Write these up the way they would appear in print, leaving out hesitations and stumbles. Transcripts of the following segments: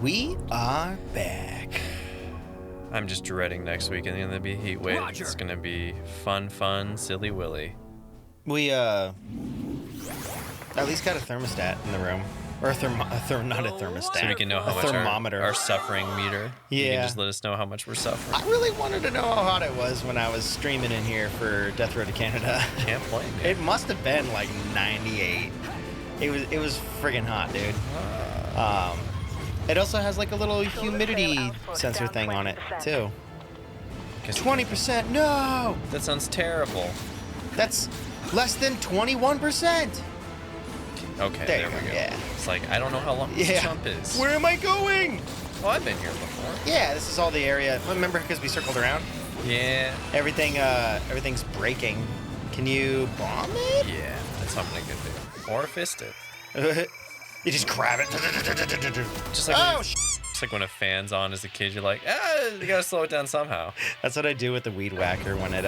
We are back. I'm just dreading next week, and then there'll be a heat wave. Roger. It's gonna be fun, silly willy. We at least got a thermostat in the room, or not a thermostat. So we can know how a much thermometer. our suffering meter. You Yeah. can just let us know how much we're suffering. I really wanted to know how hot it was when I was streaming in here for Death Road to Canada. Can't blame you. It must have been like 98. It was friggin' hot, dude. It also has like a little humidity sensor thing on it too. 20%? No, That sounds terrible. that's less than 21%. Okay, There there you we go, go. yeah. It's like, I don't know how long Yeah. this jump is. Where am I going? Well, I've been here before. Yeah, this is all the area. Remember, because we circled around. Yeah. Everything's breaking. Can you bomb it? Yeah, that's something I could do. Or fist it. You just grab it. Just like Oh, when, just like when a fan's on as a kid, you're like, you gotta slow it down somehow. That's what I do with the weed whacker when it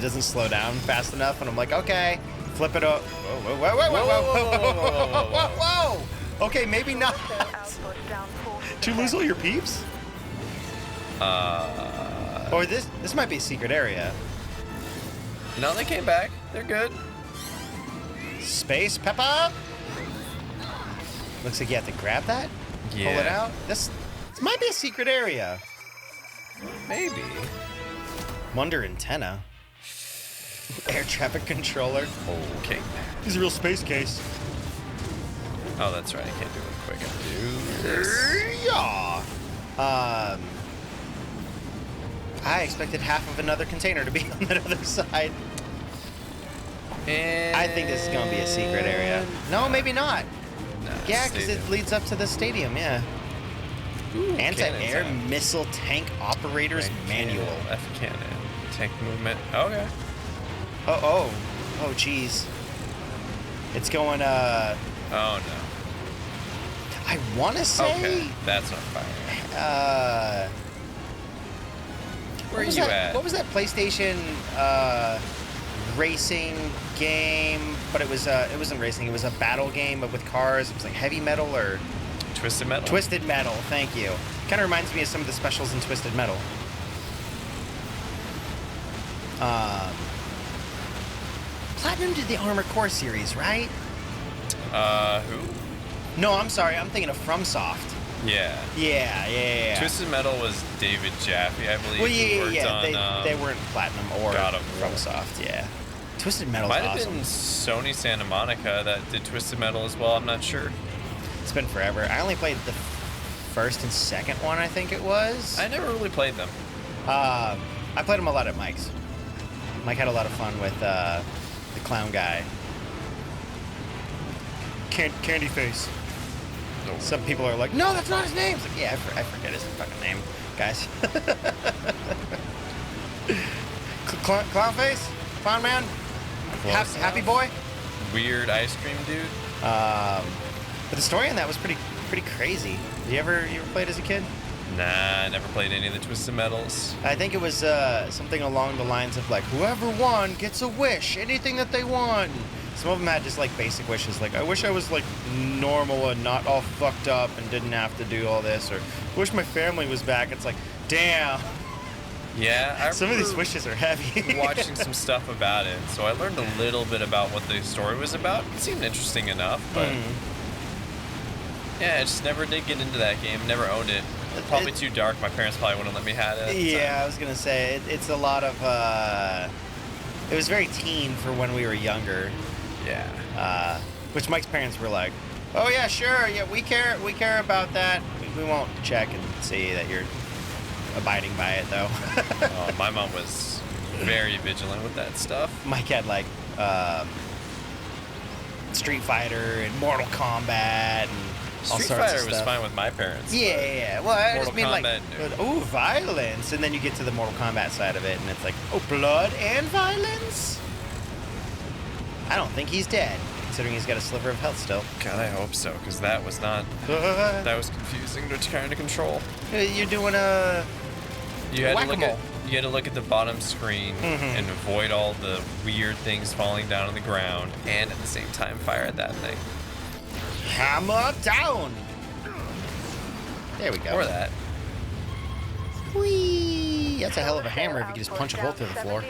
doesn't slow down fast enough, and I'm like, okay, flip it up. Whoa. Okay, maybe not. Did you lose all your peeps? Or this might be a secret area. No, they came back. They're good. Space Peppa. Looks like you have to grab that. Yeah. Pull it out. This might be a secret area. Maybe. Wonder antenna. Air traffic controller. Okay. He's a real space case. Oh, that's right. I can't do it quick. I do this. Yeah. I expected half of another container to be on that other side. And I think this is gonna be a secret area. No, maybe not. Nah, Yeah, because it stadium. leads up to the stadium. Yeah. Ooh, Anti-air cannons, missile tank operator's Right, manual. cannon, F cannon. Tank movement. Okay. Oh, jeez. It's going. Oh no. I want to say. Okay. That's not fire. Where are was you that, at? What was that PlayStation racing game? But it wasn't racing. It was a battle game, but with cars. It was like Heavy Metal or Twisted Metal. Twisted Metal. Thank you. Kind of reminds me of some of the specials in Twisted Metal. Platinum did the Armored Core series, right? Who? No, I'm sorry. I'm thinking of FromSoft. Yeah. Yeah. Twisted Metal was David Jaffe, I believe. Well, who worked yeah. on, They weren't Platinum or God of War. FromSoft. Yeah. Twisted Metal's Might awesome. have been Sony Santa Monica that did Twisted Metal as well. I'm not sure. It's been forever. I only played the first and second one, I think it was. I never really played them. I played them a lot at Mike's. Mike had a lot of fun with the clown guy. Candy Face. No. Some people are like, no, that's not his name. It's like, yeah, I forget his fucking name, guys. Clown Face? Clown Man? Close Happy enough. Boy? Weird ice cream dude. But the story on that was pretty crazy. You ever play it as a kid? Nah, I never played any of the Twisted Metals. I think it was something along the lines of like, whoever won gets a wish, anything that they want. Some of them had just like basic wishes, like I wish I was like normal and not all fucked up and didn't have to do all this, or wish my family was back. It's like, damn. Yeah, I Some of these remember wishes are heavy. watching some stuff about it, so I learned a little bit about what the story was about. It seemed interesting enough, but yeah, I just never did get into that game. Never owned it. Probably too dark. My parents probably wouldn't let me have it. At the Yeah, time. I was gonna say it's a lot of. It was very teen for when we were younger. Yeah. Which Mike's parents were like, "Oh yeah, sure, yeah, we care about that. We won't check and see that you're abiding by it, though." My mom was very vigilant with that stuff. Mike had like Street Fighter and Mortal Kombat and all Street sorts of Fighter was stuff. fine with my parents. Yeah. Well, I just Mortal mean like, Kombat, ooh, violence, and then you get to the Mortal Kombat side of it, and it's like, oh, blood and violence. I don't think he's dead, considering he's got a sliver of health still. God, I hope so, because that was not. That was confusing to try to control. You're doing a. You had to Whack-a-mole. look at the bottom screen and avoid all the weird things falling down on the ground, and at the same time fire at that thing. Hammer down. There we go. Or that. Whee! That's a hell of a hammer if you can just punch a hole through the floor.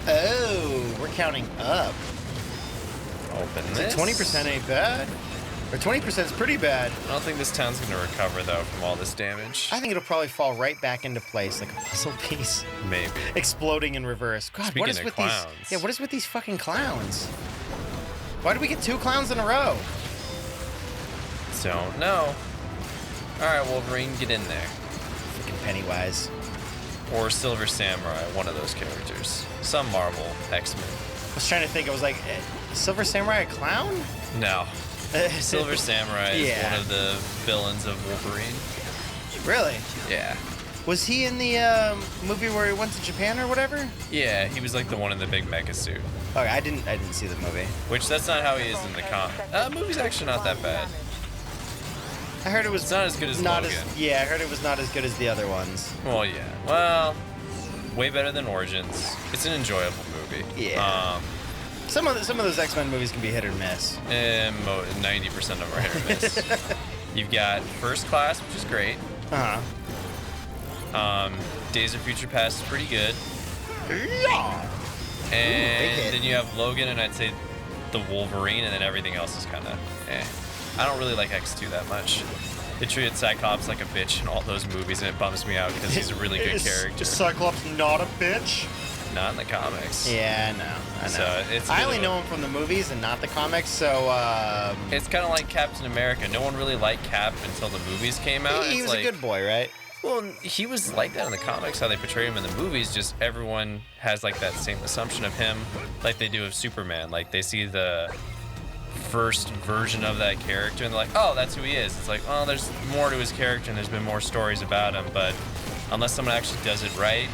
Oh, we're counting up. Open So this. 20% ain't bad. Or 20% is pretty bad. I don't think this town's going to recover, though, from all this damage. I think it'll probably fall right back into place like a puzzle piece. Maybe. Exploding in reverse. God, Speaking what is of with clowns. these? Yeah, what is with these fucking clowns? Why did we get 2 clowns in a row? Don't know. Alright, Wolverine, get in there. Freaking Pennywise. Or Silver Samurai, one of those characters. Some Marvel X-Men. I was trying to think. I was like, Silver Samurai a clown? No. Silver Samurai is Yeah. one of the villains of Wolverine. Really? Yeah. Was he in the movie where he went to Japan or whatever? Yeah, he was like the one in the big mecha suit. Okay, I didn't see the movie. Which, that's not how he is in the comic. Movie's actually not that bad. I heard it was It's not as good as not Logan. Yeah, I heard it was not as good as the other ones. Well, yeah. Well, way better than Origins. It's an enjoyable movie. Yeah. Some of those X-Men movies can be hit or miss. And 90% of them are hit or miss. You've got First Class, which is great. Days of Future Past is pretty good. Yeah. And hit. then you have Logan, and I'd say the Wolverine, and then everything else is kind of eh. I don't really like X2 that much. They treated Cyclops like a bitch in all those movies, and it bums me out because he's a really good character. Is Cyclops not a bitch? Not in the comics. Yeah, I know. So it's I a bit only of know him from the movies and not the comics, so It's kind of like Captain America. No one really liked Cap until the movies came out. he It's was like, a good boy, right? Well, he was like that in the comics, how they portray him in the movies. Just everyone has like that same assumption of him, like they do of Superman. Like they see the first version of that character and they're like, oh, that's who he is. It's like, oh, there's more to his character and there's been more stories about him. But unless someone actually does it right,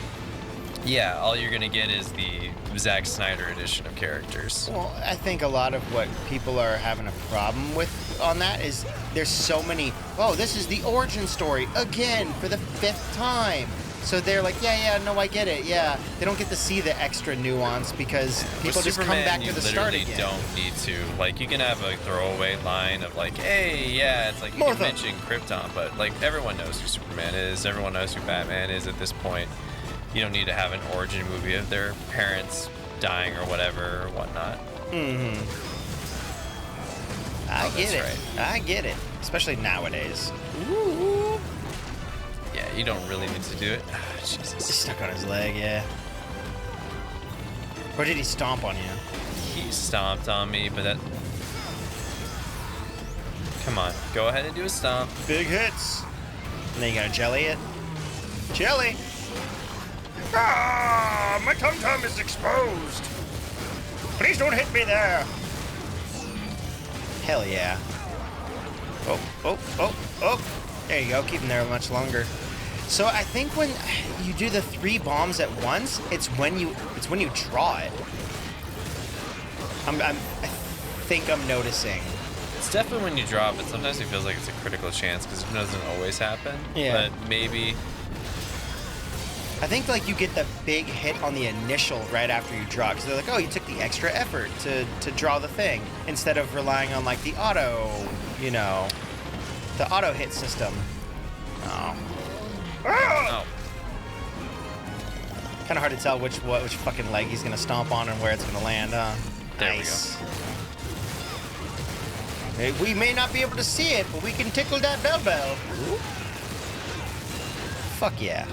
yeah, all you're gonna get is the Zack Snyder edition of characters. Well, I think a lot of what people are having a problem with on that is there's so many, oh, this is the origin story again for the 5th time. So they're like, yeah, no, I get it, yeah. They don't get to see the extra nuance because people With just Superman, come back to the start you again. literally don't need to. Like, you can have a throwaway line of like, hey, yeah, it's like you Martha. can mention Krypton, but like everyone knows who Superman is, everyone knows who Batman is at this point. You don't need to have an origin movie of their parents dying or whatever or whatnot. Mm-hmm. I get that's it. right. I get it. Especially nowadays. Yeah, you don't really need to do it. He's Jesus. stuck on his leg, yeah. Or did he stomp on you? He stomped on me, but that... Come on, go ahead and do a stomp. Big hits. And then you gotta jelly it. Jelly! Ah, my tum-tum is exposed. Please don't hit me there. Hell yeah. Oh. There you go, keep him there much longer. So I think when you do the 3 bombs at once, it's when you draw it. I think I'm noticing. It's definitely when you drop it. Sometimes it feels like it's a critical chance because it doesn't always happen. Yeah. But maybe... I think like you get the big hit on the initial right after you draw, because they're like, oh, you took the extra effort to draw the thing instead of relying on like the auto, the auto hit system. Oh. Oh. Kind of hard to tell which fucking leg he's gonna stomp on and where it's gonna land, huh? There Nice. Hey, we may not be able to see it, but we can tickle that bell. Fuck yeah.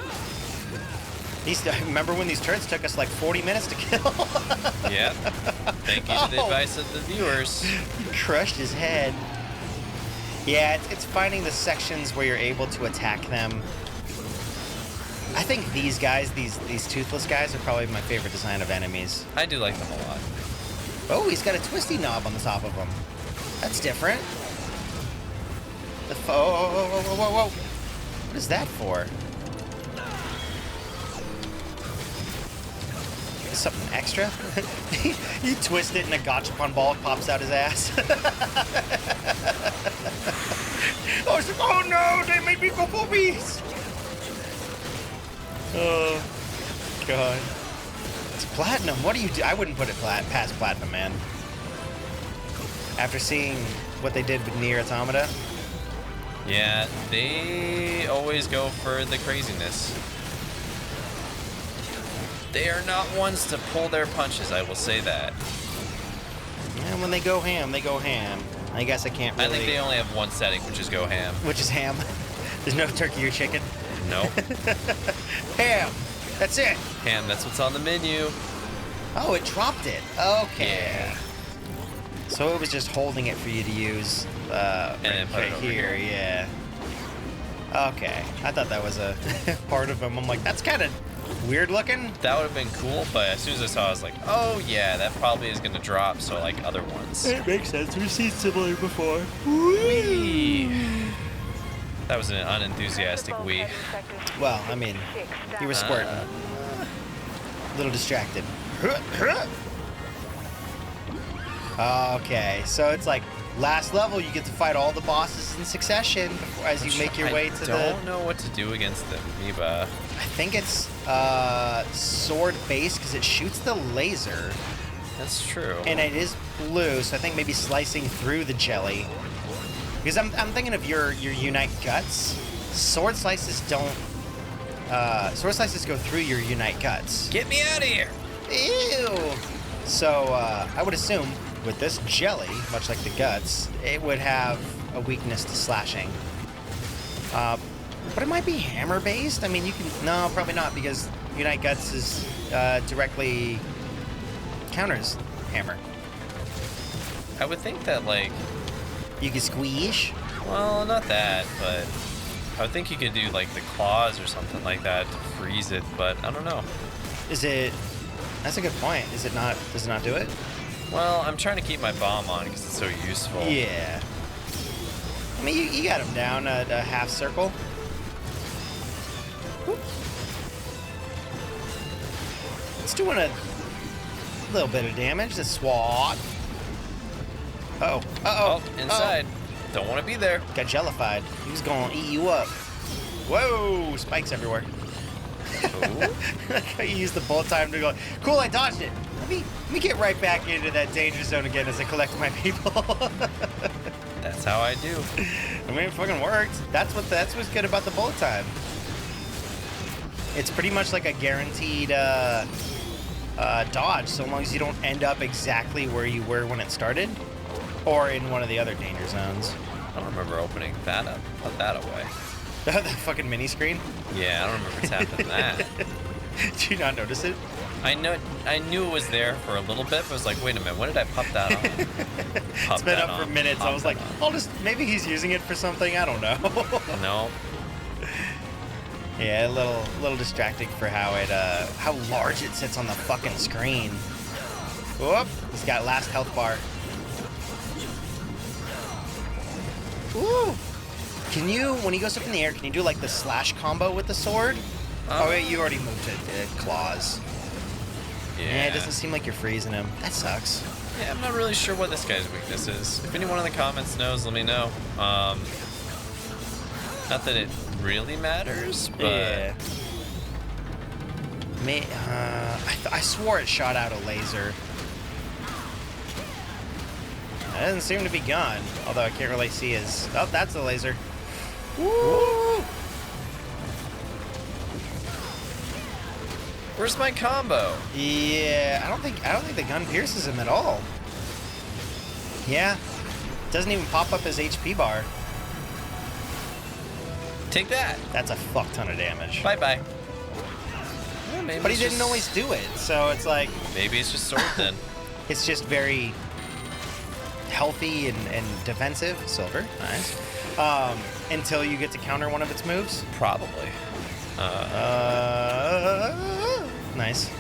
Remember when these turrets took us like 40 minutes to kill? Yep. Thank you to the advice of the viewers. He crushed his head. Yeah, it's finding the sections where you're able to attack them. I think these guys, these toothless guys, are probably my favorite design of enemies. I do like them a lot. Oh, he's got a twisty knob on the top of him. That's different. Whoa. What is that for? Something extra? You twist it and a gachapon ball pops out his ass. Oh, it's like, oh no, they made me go boobies. Oh, God. It's platinum. What do you do? I wouldn't put it past platinum, man. After seeing what they did with Nier Automata. Yeah, they always go for the craziness. They are not ones to pull their punches, I will say that. And when they go ham, they go ham. I guess I can't really... I think they only have one setting, which is go ham. Which is ham. There's no turkey or chicken. No. Ham. That's it. Ham, that's what's on the menu. Oh, it dropped it. Okay. Yeah. So it was just holding it for you to use then put it over here. Yeah. Okay. I thought that was a part of them. I'm like, that's kind of weird looking. That would have been cool, but as soon as I saw it, I was like, oh yeah, that probably is going to drop, so like other ones. It makes sense. We've seen similar before. Whee! That was an unenthusiastic wee. Well, I mean, you were squirting. A little distracted. Okay, so it's like last level, you get to fight all the bosses in succession as you make your way to the... I don't know what to do against the amoeba. I think it's sword based because it shoots the laser. That's true. And it is blue, so I think maybe slicing through the jelly. Because I'm thinking of your Unite Guts. Sword slices don't... sword slices go through your Unite Guts. Get me out of here! Ew! So, I would assume with this jelly, much like the guts, it would have a weakness to slashing. But it might be hammer based. I mean, you can... No, probably not, because Unite Guts is directly counters hammer. I would think that, like... You can squeeze. Well, not that, but... I would think you could do, like, the claws or something like that to freeze it, but I don't know. Is it... That's a good point. Is it not... Does it not do it? Well, I'm trying to keep my bomb on because it's so useful. Yeah. I mean, you got him down at a half circle. Whoop. It's doing a little bit of damage. The swat. Uh-oh. Uh-oh. Oh, inside. Don't want to be there. Got jellified. He was going to eat you up. Whoa! Spikes everywhere. I used the bullet time to go, cool, I dodged it. Let me get right back into that danger zone again as I collect my people. That's how I do. I mean, it fucking worked. That's what's good about the bullet time. It's pretty much like a guaranteed dodge, so long as you don't end up exactly where you were when it started, or in one of the other danger zones. I don't remember opening that up. Put that away. The fucking mini screen? Yeah, I don't remember tapping that. Did you not notice it? I knew it was there for a little bit, but I was like, wait a minute, when did I pop that on? It's been up for minutes. I was like, maybe he's using it for something. I don't know. No. Yeah, a little distracting for how large it sits on the fucking screen. Whoop! He's got last health bar. Ooh! Can you, when he goes up in the air, can you do like the slash combo with the sword? Oh wait, you already moved to claws. Yeah, it doesn't seem like you're freezing him. That sucks. Yeah, I'm not really sure what this guy's weakness is. If anyone in the comments knows, let me know. Not that it really matters, but... Yeah. I swore it shot out a laser. That doesn't seem to be gone, although I can't really see his... Oh, that's the laser. Woo! Where's my combo? Yeah, I don't think the gun pierces him at all. Yeah, doesn't even pop up his HP bar. Take that. That's a fuck ton of damage. Bye bye. Yeah, but he didn't always do it, so it's like... Maybe it's just sword then. It's just very healthy and defensive. Silver, nice. Until you get to counter one of its moves. Probably. Nice.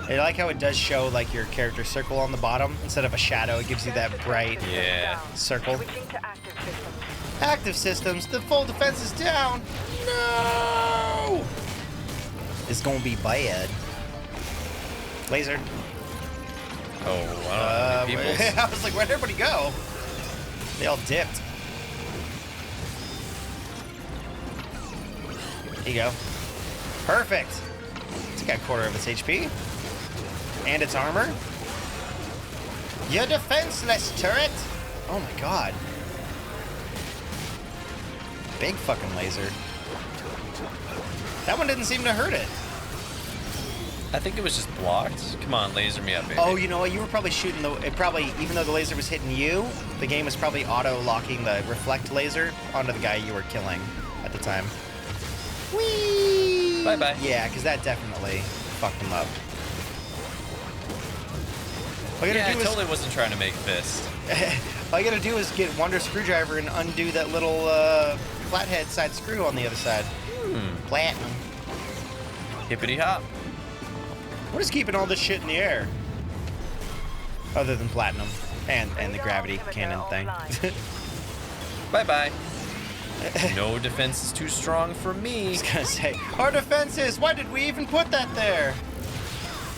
I like how it does show like your character circle on the bottom instead of a shadow. It gives you that bright circle. Active systems. The full defense is down. No. It's gonna be bad. Laser. Oh, I don't know. I was like, where'd everybody go? They all dipped. There you go. Perfect. It's got a quarter of its HP. And its armor. You're defenseless, turret! Oh my god. big fucking laser. That one didn't seem to hurt it. I think it was just blocked. Come on, laser me up, baby. Oh, you know what? You were probably shooting even though the laser was hitting you, the game was probably auto-locking the reflect laser onto the guy you were killing at the time. Whee! Bye-bye. Yeah, because that definitely fucked him up. All you gotta do is, totally wasn't trying to make fist. all you gotta do is get Wonder Screwdriver and undo that little flathead side screw on the other side. Platinum. Hippity hop. What is keeping all this shit in the air? Other than platinum and the gravity cannon thing. Bye-bye. No defense is too strong for me. I was gonna say, our defenses, why did we even put that there?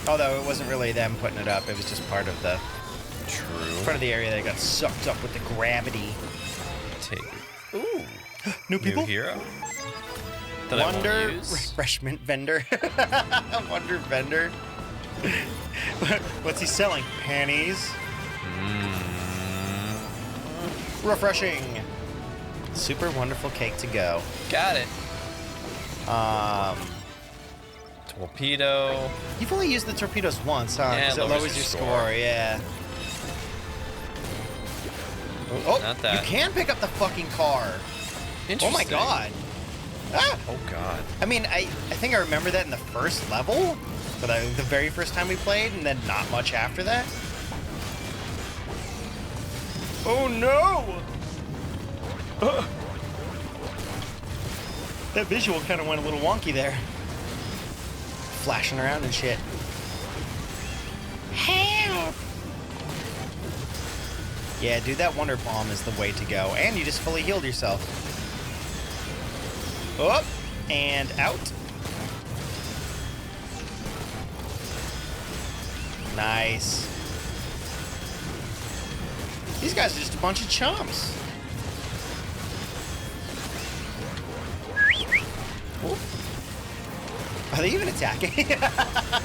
Although it wasn't really them putting it up, it was just part of the area that got sucked up with the gravity. Take it. Ooh. New people? New hero. That Wonder I won't use. refreshment vendor. Wonder vendor. What's he selling? Panties. Refreshing. Super wonderful cake to go. Got it. Torpedo. You've only used the torpedoes once, huh? Yeah, Because it lowers your score, yeah. Oh, Not that. you can pick up the fucking car. Oh my god. Ah! Oh god. I mean, I think I remember that in the first level, but the very first time we played, and then not much after that. Oh no! That visual kind of went a little wonky there. Flashing around and shit. Help! Yeah, dude, that Wonder Bomb is the way to go. And you just fully healed yourself. Up and out. Nice. These guys are just a bunch of chumps. Are they even attacking?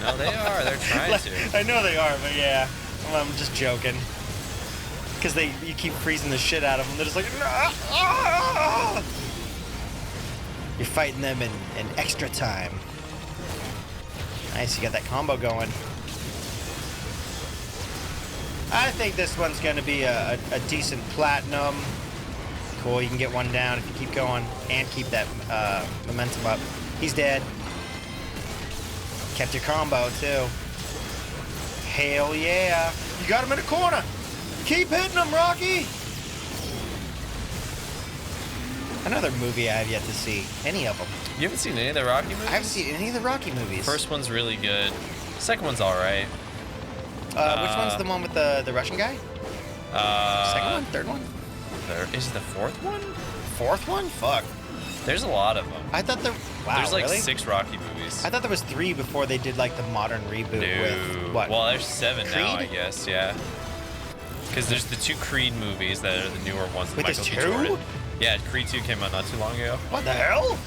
No, they are. They're trying to. I know they are, but yeah. I'm just joking. Because you keep freezing the shit out of them. They're just like, ah! You're fighting them in extra time. Nice, you got that combo going. I think this one's going to be a decent platinum. Cool, you can get one down if you keep going and keep that momentum up. He's dead. Kept your combo, too. Hell yeah. You got him in a corner. Keep hitting him, Rocky. Another movie I have yet to see. Any of them. You haven't seen any of the Rocky movies? I haven't seen any of the Rocky movies. First one's really good. Second one's all right. Which one's the one with the Russian guy? Second one? Third one? Is it the fourth one? Fourth one? Fuck. There's a lot of them. I thought There's like really? 6 Rocky movies. I thought there was 3 before they did like the modern reboot with what? Well, there's 7 now, I Creed? guess, yeah. Because there's the 2 Creed movies that are the newer ones. Wait, Michael there's B. 2? Jordan. Yeah, Creed 2 came out not too long ago. What the hell?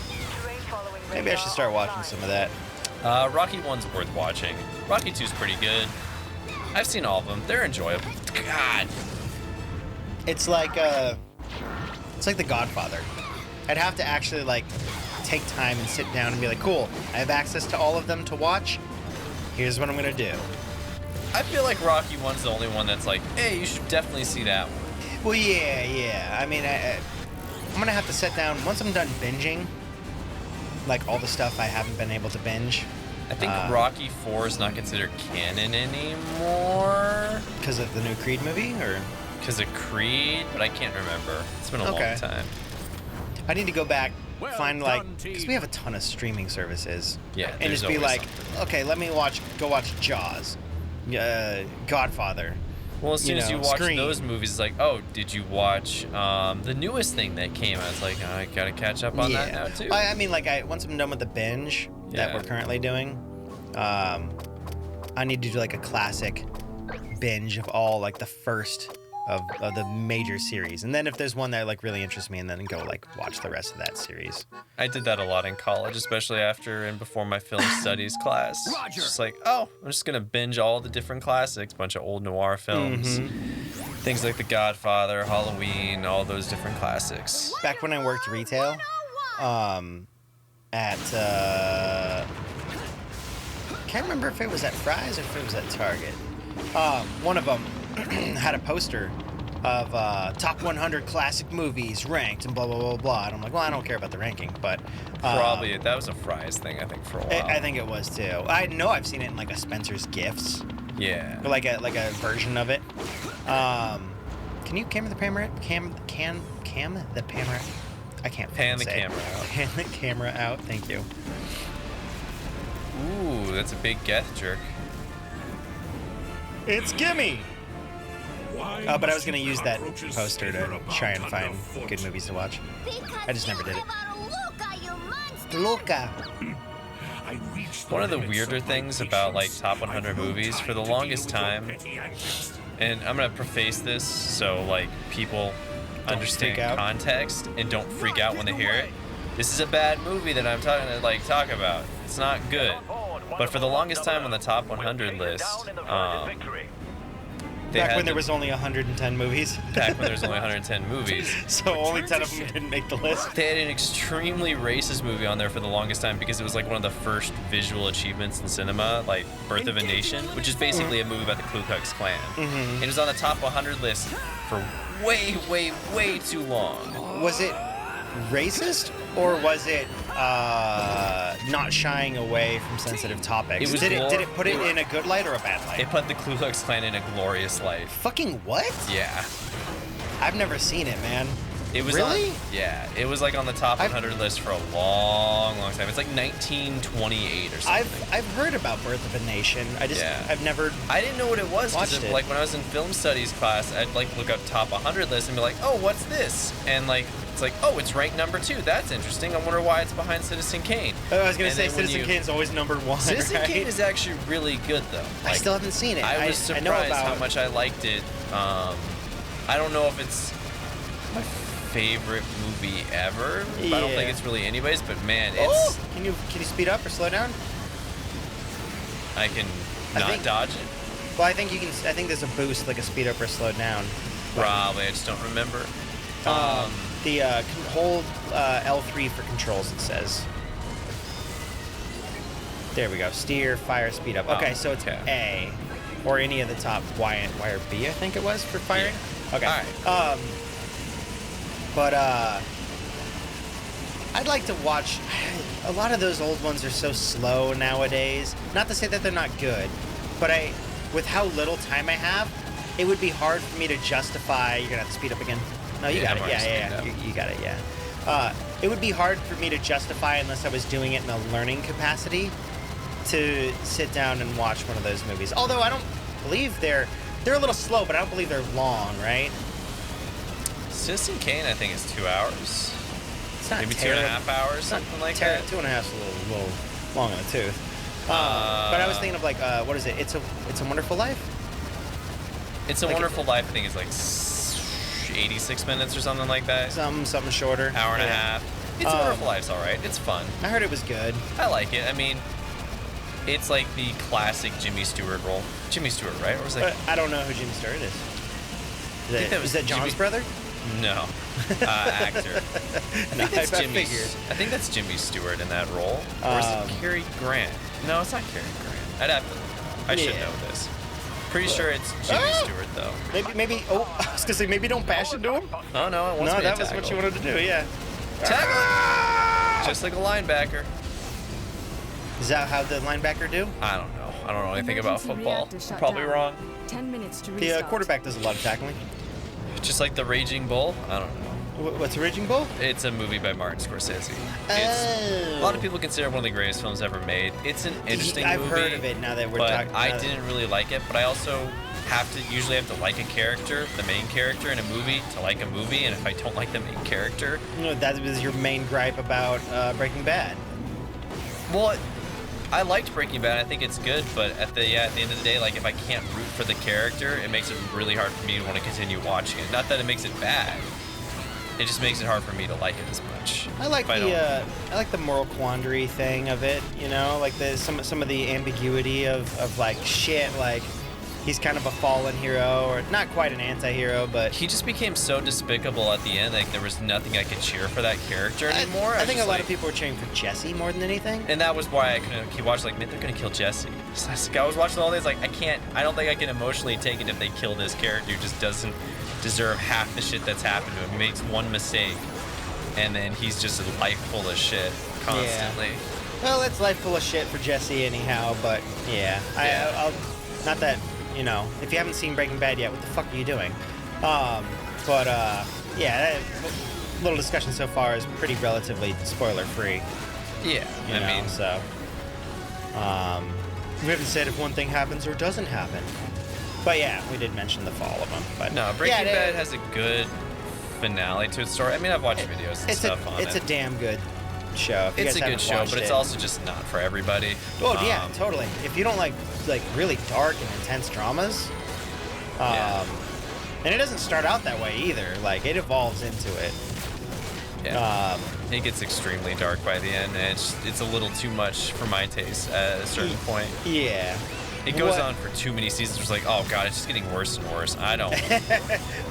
Maybe I should start watching some of that. Rocky 1's worth watching. Rocky 2's pretty good. I've seen all of them. They're enjoyable. God. It's like The Godfather. I'd have to actually like take time and sit down and be like, cool, I have access to all of them to watch. Here's what I'm gonna do. I feel like Rocky 1's the only one that's like, hey, you should definitely see that one. Well, yeah. I mean, I'm gonna have to sit down once I'm done binging, like all the stuff I haven't been able to binge. I think Rocky 4 is not considered canon anymore. Because of the new Creed movie, or? Because of Creed, but I can't remember. It's been a long time. I need to go back, find like, because we have a ton of streaming services. Yeah, and just be always like, something. okay, let me go watch Jaws, Godfather. Well, as soon as you watch Scream. those movies, it's like, oh, did you watch the newest thing that came out? It's like, oh, I gotta catch up on that now too. I mean, like, once I'm done with the binge that we're currently doing, I need to do like a classic binge of all like the first of the major series, and then if there's one that like really interests me, and then go like watch the rest of that series. I did that a lot in college, especially after and before my film studies class. Just like, oh, I'm just gonna binge all the different classics, bunch of old noir films. Things like The Godfather, Halloween, all those different classics. Back when I worked retail, at can't remember if it was at Fry's or if it was at Target. One of them had a poster of top 100 classic movies ranked and blah blah blah blah. And I'm like, well, I don't care about the ranking, but Probably that was a Fry's thing, I think, for a while. I think it was too. I know I've seen it in like a Spencer's Gifts, Yeah. or like a version of it. Can you camera the camera? Cam the camera. I can't. Pan the say it. camera out. Pan the camera out. Thank you. Ooh, that's a big Geth jerk. It's Gimme. But I was gonna use that poster to try and find good movies to watch. I just never did it. Luka. One of the weirder things about like top 100 movies for the longest time, and I'm gonna preface this so like people understand freak out. context and don't freak out when they hear it. This is a bad movie that I'm talking to talk about. It's not good. But for the longest time on the top 100 list, Back when there was only 110 movies. back when there was only 110 movies. So only 10 of them didn't make the list. They had an extremely racist movie on there for the longest time because it was like one of the first visual achievements in cinema, like Birth of a Nation, which is basically a movie about the Ku Klux Klan. And it was on the top 100 list for way, way, way too long. Was it racist or was it not shying away from sensitive topics? It was did it put it in a good light or a bad light? It put the Ku Klux Klan in a glorious light. Fucking what? Yeah. I've never seen it, man. It was really? Yeah. It was like on the top 100 list for a long, long time. It's like 1928 or something. I've heard about Birth of a Nation. I've never. I didn't know what it was watched it. Like when I was in film studies class, I'd like look up top 100 lists and be like, oh, what's this? And like it's like, oh, it's ranked number 2. That's interesting. I wonder why it's behind Citizen Kane. I was gonna And say then when Citizen Kane's always number 1. Citizen right? Kane is actually really good though. I still haven't seen it. I was surprised I know about how much I liked it. I don't know if it's my favorite movie ever. I don't think it's really anybody's, but man, it's. Can you speed up or slow down? I can not dodge it. Well, I think you can. I think there's a boost, like a speed up or slow down. Probably, I just don't remember. Hold L3 for controls. It says. There we go. Steer, fire, speed up. Okay, so it's A, or any of the top Y or B. I think it was for firing. Yeah. Okay. All right. But I'd like to watch. A lot of those old ones are so slow nowadays. Not to say that they're not good, but with how little time I have, it would be hard for me to justify. You're gonna have to speed up again. No, you got it. Yeah. You got it. Yeah. It would be hard for me to justify unless I was doing it in a learning capacity to sit down and watch one of those movies. Although I don't believe they're a little slow, but I don't believe they're long, right? Citizen Kane, I think, is 2 hours. It's not maybe terrible. 2.5 hours, something like that. 2.5 is a little long in the tooth. But I was thinking of like, what is it? It's a Wonderful Life. It's a Wonderful Life. I think it's like 86 minutes or something like that. Something shorter. Hour and a half. It's a Wonderful Life's all right. It's fun. I heard it was good. I like it. I mean, it's like the classic Jimmy Stewart role. Jimmy Stewart, right? Or was that? I don't know who Jimmy Stewart is. Is that John's brother? No, actor. I think that's Jimmy Stewart in that role. Or is it Cary Grant? No, it's not Cary Grant. I'd have to look. I should know this. Pretty sure it's Jimmy Stewart though. Maybe. Oh, I was gonna say maybe don't bash into him. Oh no, it wants me to that was what you wanted to do. Yeah. Tackle. Just like a linebacker. Is that how the linebacker do? I don't know. I don't know anything about football. I'm probably wrong. 10 minutes to restart. The quarterback does a lot of tackling. Just like the Raging Bull. I don't know. What's a Raging Bull? It's a movie by Martin Scorsese. A lot of people consider it one of the greatest films ever made. It's an interesting movie. I've heard of it now that we're talking. I didn't really like it, but I also usually have to like a character, the main character in a movie, to like a movie. And if I don't like the main character, that was your main gripe about Breaking Bad. Well, I liked Breaking Bad. I think it's good, but at the end of the day, like if I can't root for the character, it makes it really hard for me to want to continue watching it. Not that it makes it bad. It just makes it hard for me to like it as much. I like the moral quandary thing of it. Like some of the ambiguity of like shit. Like he's kind of a fallen hero, or not quite an anti-hero, but He just became so despicable at the end. Like there was nothing I could cheer for that character anymore. I think a was lot like- of people were cheering for Jesse more than anything. And that was why I couldn't keep watching. Like, man, they're gonna kill Jesse. So I was watching all this. Like, I don't think I can emotionally take it if they kill this character who just doesn't deserve half the shit that's happened to him. He makes one mistake, and then he's just a life full of shit constantly. Well, it's life full of shit for Jesse anyhow, but yeah. I'll not that, you know, if you haven't seen Breaking Bad yet, what the fuck are you doing? Yeah, little discussion so far is pretty relatively spoiler-free. Yeah, I mean, so. We haven't said if one thing happens or doesn't happen. But yeah, we did mention the fall of them. But no, Breaking Bad has a good finale to its story. I mean, I've watched videos and stuff on it. It's a damn good show. If you It's guys a good haven't show, watched but it's it. also just not for everybody. Oh yeah, totally. If you don't like really dark and intense dramas, and it doesn't start out that way either. Like it evolves into it. Yeah. It gets extremely dark by the end, and it's a little too much for my taste at a certain point. Yeah. It goes on for too many seasons. It's like, oh god, it's just getting worse and worse. I don't.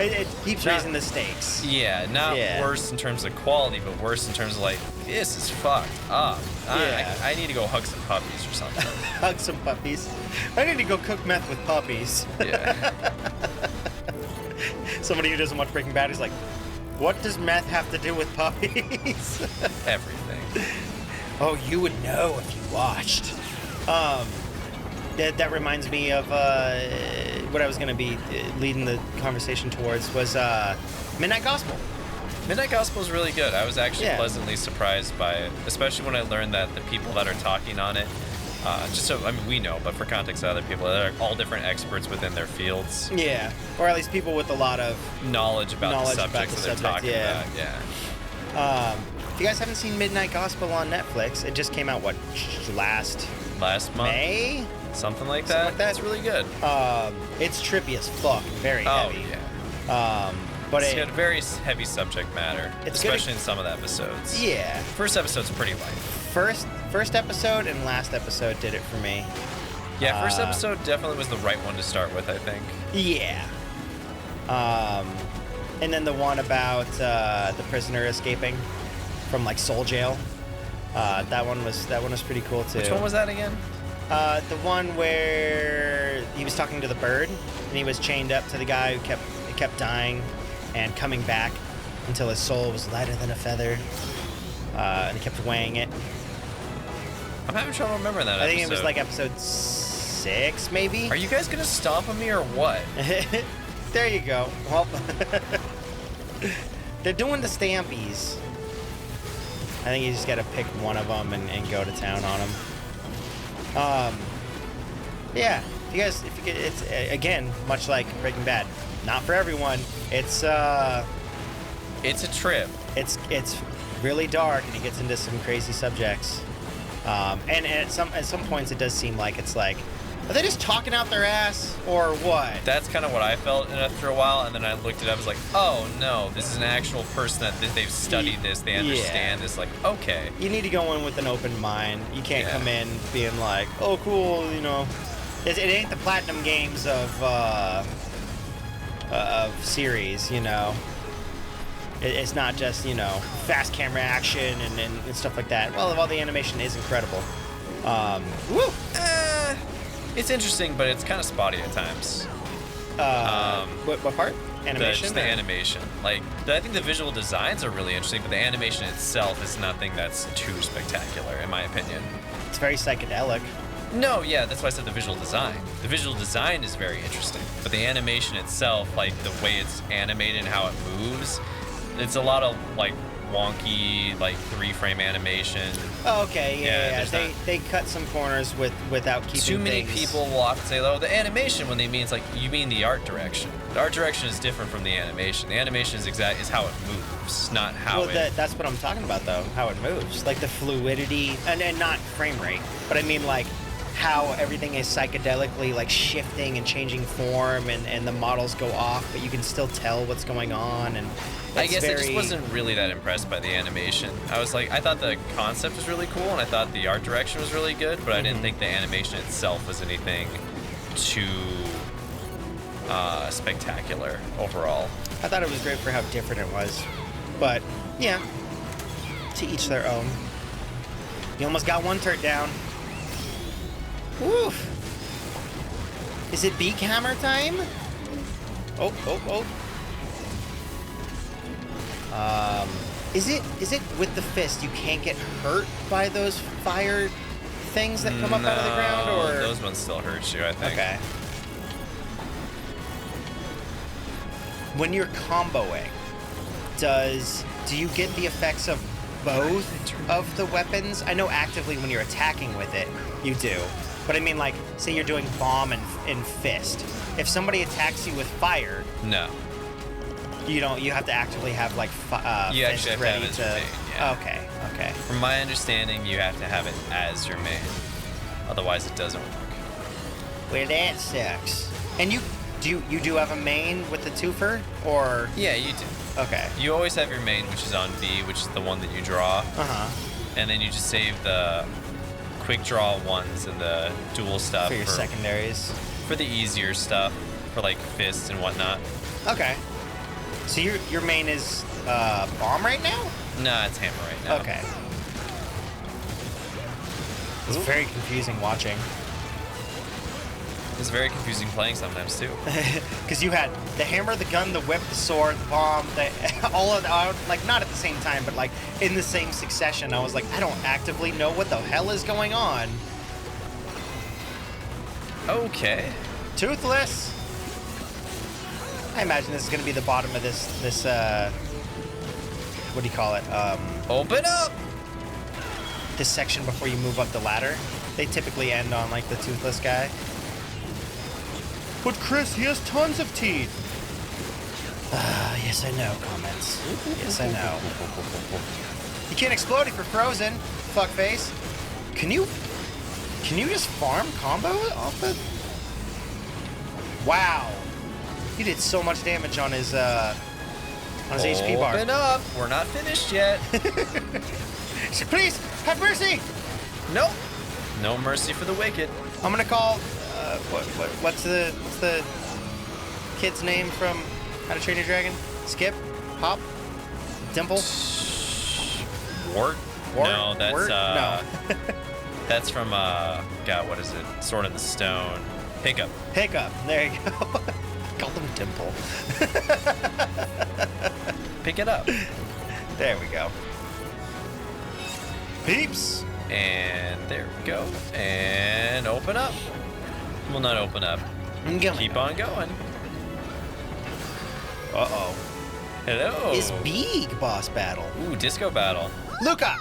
it keeps raising the stakes. Yeah, not worse in terms of quality, but worse in terms of like, this is fucked up. I need to go hug some puppies or something. Hug some puppies. I need to go cook meth with puppies. Yeah. Somebody who doesn't watch Breaking Bad is like, what does meth have to do with puppies? Everything. Oh, you would know if you watched. That reminds me of what I was going to be leading the conversation towards was Midnight Gospel. Midnight Gospel is really good. I was actually pleasantly surprised by it, especially when I learned that the people that are talking on it, we know, but for context of other people, they're all different experts within their fields. Yeah, or at least people with a lot of knowledge about the subjects that they're talking about. Yeah. If you guys haven't seen Midnight Gospel on Netflix, it just came out, last month? May? Something like that. It's really good. It's trippy as fuck, very heavy. Yeah. But it's got very heavy subject matter, especially in some of the episodes. Yeah. First episode's pretty light. First episode and last episode did it for me. Yeah, first episode definitely was the right one to start with, I think. Yeah. And then the one about the prisoner escaping from Soul Jail. That one was pretty cool too. Which one was that again? The one where he was talking to the bird, and he was chained up to the guy who kept dying and coming back until his soul was lighter than a feather, and he kept weighing it. I'm having trouble remembering that episode. I think it was episode 6, maybe? Are you guys gonna stomp on me or what? There you go. Well, they're doing the stampies. I think you just gotta pick one of them and go to town on them. Yeah, it's again, much like Breaking Bad, not for everyone. It's a trip. It's really dark, and it gets into some crazy subjects. And at some points, it does seem like it's like, are they just talking out their ass or what? That's kind of what I felt after a while, and then I looked it up. I was like, oh no, this is an actual person that they've studied this, they understand this. Like, okay. You need to go in with an open mind. You can't come in being like, oh cool, you know. It ain't the Platinum Games of series, you know. It's not just, you know, fast camera action and stuff like that. Well, all the animation is incredible. Woo! It's interesting, but it's kind of spotty at times. What part? Animation? The animation. I think the visual designs are really interesting, but the animation itself is nothing that's too spectacular, in my opinion. It's very psychedelic. No, yeah, that's why I said the visual design. The visual design is very interesting, but the animation itself, the way it's animated and how it moves, it's a lot of wonky 3-frame animation. Oh, okay, yeah. They cut some corners without keeping too many things. people will often say, "Oh, the animation," when they mean you mean the art direction. The art direction is different from the animation. The animation is how it moves, not how that's what I'm talking about though. How it moves, the fluidity, and not frame rate, but I mean how everything is psychedelically shifting and changing form, and the models go off, but you can still tell what's going on. And I guess I just wasn't really that impressed by the animation. I thought the concept was really cool, and I thought the art direction was really good, but I didn't think the animation itself was anything too spectacular overall. I thought it was great for how different it was. But, yeah. To each their own. You almost got one turret down. Woof. Is it beak hammer time? Oh. Is it with the fist you can't get hurt by those fire things that come up out of the ground, or those ones still hurt you, I think. Okay. When you're comboing, do you get the effects of both of the weapons? I know actively when you're attacking with it, you do. But I mean, like, say you're doing bomb and fist. If somebody attacks you with fire, no, you don't. You have to actively have like you fist actually have ready to have it as your main, yeah. Okay. From my understanding, you have to have it as your main. Otherwise, it doesn't work. Well, that sucks. And you do have a main with the twofer, or? Yeah, you do. Okay. You always have your main, which is on B, which is the one that you draw. And then you just save the quick draw ones and the dual stuff for your secondaries. For the easier stuff, for like fists and whatnot. Okay. So your main is bomb right now? Nah, it's hammer right now. Okay. It's very confusing watching. It's very confusing playing sometimes too. Because you had the hammer, the gun, the whip, the sword, the bomb, all of like not at the same time, but like in the same succession. I was like, I don't actively know what the hell is going on. Okay. Toothless. I imagine this is going to be the bottom of this what do you call it? Open up! This section before you move up the ladder. They typically end on like the toothless guy. But Chris, he has tons of teeth. Yes I know, comments. Yes I know. You can't explode if you're frozen, fuckface. Can you just farm combo off it? Wow. He did so much damage on his HP bar. Open up! We're not finished yet. So please, have mercy! Nope. No mercy for the wicked. I'm gonna call what's the kid's name from How to Train Your Dragon? Skip? Hop? Dimple? Wart? No, that's Wart? No. that's from God, what is it? Sword in the Stone. Hiccup. Hiccup. There you go. Call them Dimple. Pick it up. There we go. Peeps. And there we go. And open up. Well, not open up. Keep on going. Uh-oh. Hello. Is big boss battle. Ooh, disco battle. Luka!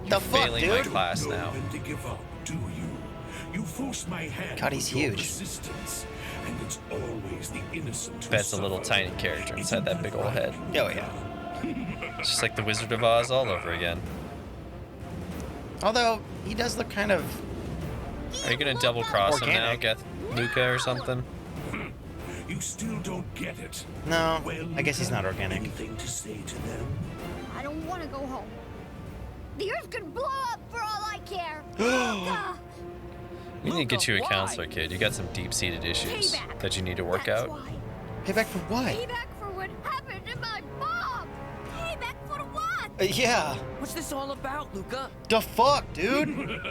The fuck, Failing dude? my class now. To give up, do you? You force my hand. God, he's with your huge. resistance, and it's always the innocent who Bet's a little suffer. tiny character inside that big old head. Oh, yeah. It's just like the Wizard of Oz all over again. Although, he does look kind of... Are you gonna double cross him now, Organic. get Luka or something? You still don't get it. No, Well, I guess he's not organic. Anything to say to them? I don't want to go home. The Earth could blow up for all I care. We need to get you a counselor, kid. You got some deep-seated issues Payback. that you need to work That's out. why. Payback for what? Payback for what happened to my mom. Payback for what? Yeah. What's this all about, Luka? The fuck, dude?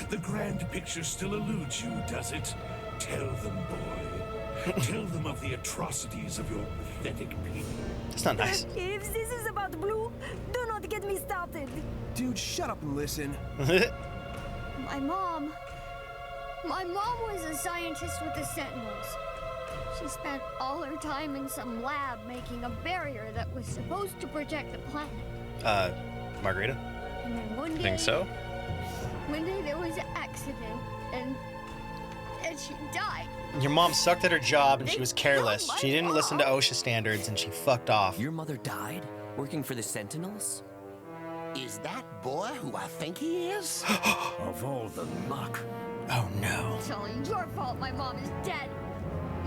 The grand picture still eludes you, does it? Tell them, boy. Tell them of the atrocities of your pathetic people. That's not nice. If this is about Blue, do not get me started. Dude, shut up and listen. My mom was a scientist with the Sentinels. She spent all her time in some lab making a barrier that was supposed to protect the planet. Margarita? And then one day... Think so? One day there was an accident, and she died. Your mom sucked at her job and she was careless. She didn't listen to OSHA standards and she fucked off. Your mother died working for the Sentinels? Is that boy who I think he is? Of all the muck. Oh no. It's only your fault my mom is dead.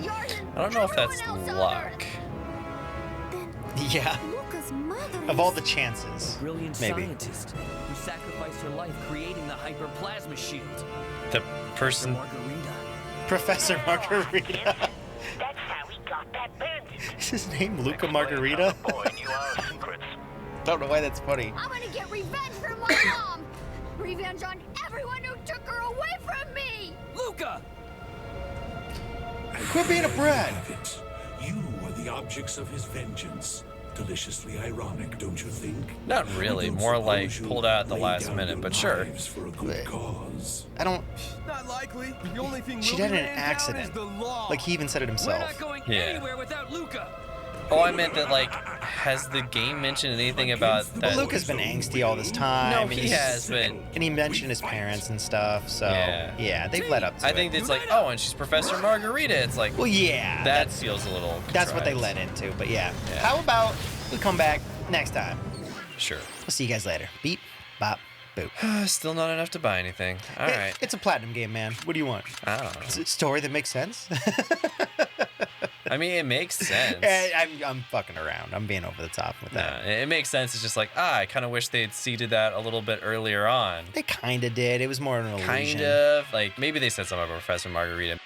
Yours and I don't know if that's everyone else on luck. Earth. Yeah. Luca's mother Of all the chances. Brilliant Maybe. scientist who sacrificed her life creating the hyperplasma shield. The person, Margarita. Professor Margarita. That's how he got that bandit. Is his name Luka Margarita? Boy, knew our secrets. Don't know why that's funny. I'm gonna get revenge for my mom! Revenge on everyone who took her away from me! Luka! Quit being a brat. Have it. You were the objects of his vengeance. Deliciously ironic, don't you think? Not really, I don't more like suppose pulled out at the you'll last lay down minute, your but sure. lives for a good cause. I don't. Not likely. The only thing She we'll died be in an laying down accident. is the law. Like he even said it We're himself. not going Yeah. anywhere without Luka. Oh, I meant that, like, has the game mentioned anything about But that? Luka's been angsty all this time. No, and he he's- has, but And he mentioned his parents and stuff, so Yeah. they've led up to I it. think it's like, oh, and she's Professor Margarita. It's like, Well, yeah, that feels a little that's what they contrived. led into. But yeah. Yeah. How about we come back next time? Sure. We'll see you guys later. Beep, bop, boop. Still not enough to buy anything. All right. It's a platinum game, man. What do you want? I don't know. Is it a story that makes sense? I mean, it makes sense. I'm fucking around. I'm being over the top with that. Nah, it makes sense. It's just like, I kind of wish they'd seeded that a little bit earlier on. They kind of did. It was more of an illusion. Kind of. Like, maybe they said something about Professor Margarita.